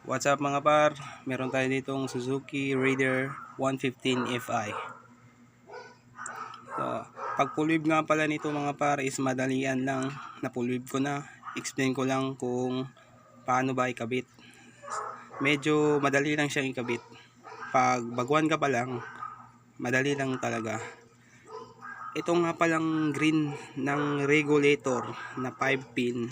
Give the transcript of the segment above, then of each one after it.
What's up mga par? Meron tayo ditong Suzuki Raider 115 Fi. So, pag full wave nga pala nito mga par is madalian lang. Na full wave ko na. Explain ko lang kung paano ba ikabit. Medyo madali lang siyang ikabit. Pag baguhan ka pa lang, madali lang talaga. Ito nga palang green ng regulator na 5 pin.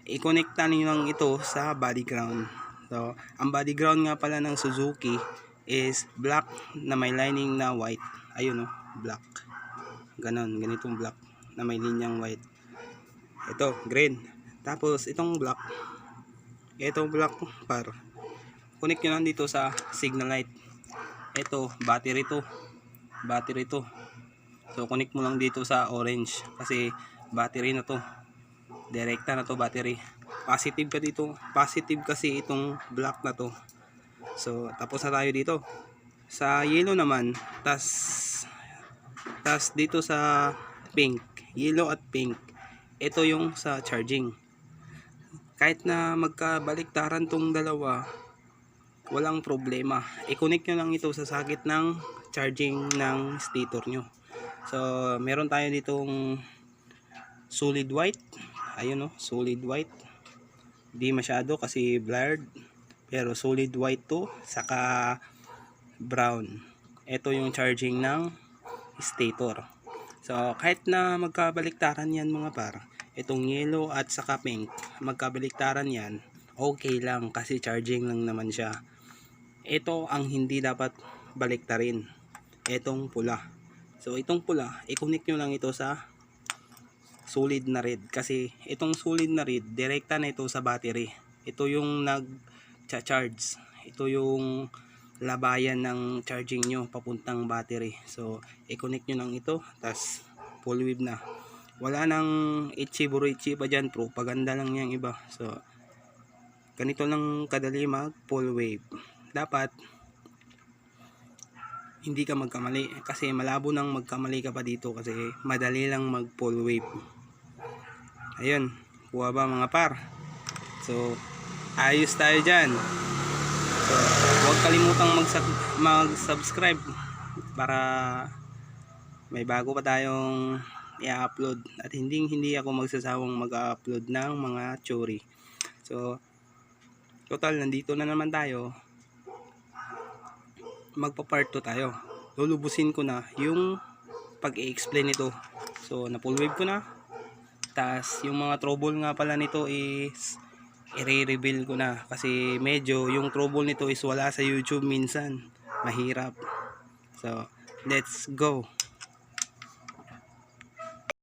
I-connecta niyo lang ito sa body ground. So, ang body ground nga pala ng Suzuki is black na may lining na white. Ayun black. Ganitong black na may linyang white. Ito, green. Tapos itong black. Itong black par. Connect nyo lang dito sa signal light. Ito, battery to. Battery to. So, connect mo lang dito sa orange kasi battery na to. Direkta na to battery. Positive ka dito. Positive kasi itong black na to. So, tapos na tayo dito. Sa yellow naman, tas dito sa pink, yellow at pink. Ito yung sa charging. Kahit na magkabaliktaran tong dalawa, walang problema. I-connect nyo lang ito sa sakit ng charging ng stator nyo. So, meron tayo ditong solid white. Ayun solid white. Di masyado kasi blurred, pero solid white to, saka brown. Ito yung charging ng stator. So kahit na magkabaliktaran yan mga par, itong yellow at saka pink, magkabaliktaran yan, okay lang kasi charging lang naman siya. Ito ang hindi dapat baliktarin, itong pula. So itong pula, i-connect nyo lang ito sa solid na red kasi itong solid na red direkta na ito sa battery. Ito yung nag-charge. Ito yung labayan ng charging nyo papuntang battery. So i-connect nyo lang ito, tas full wave na. Wala nang itchy buruichi pa dyan, propaganda lang yung iba. So ganito lang kadali mag full wave. Dapat hindi ka magkamali kasi malabo nang magkamali ka pa dito kasi madali lang mag full wave. Ayun, kuha ba mga par? So, ayos tayo dyan. So, huwag kalimutang mag-subscribe para may bago pa tayong i-upload. At hindi ako magsasawang mag-upload ng mga theory. So, total, nandito na naman tayo. Magpa-part 2 tayo. Lulubusin ko na yung pag-i-explain ito. So, na-full wave ko na. Tas yung mga trouble nga pala nito is i-reveal ko na kasi medyo yung trouble nito is wala sa YouTube minsan. Mahirap. So, let's go.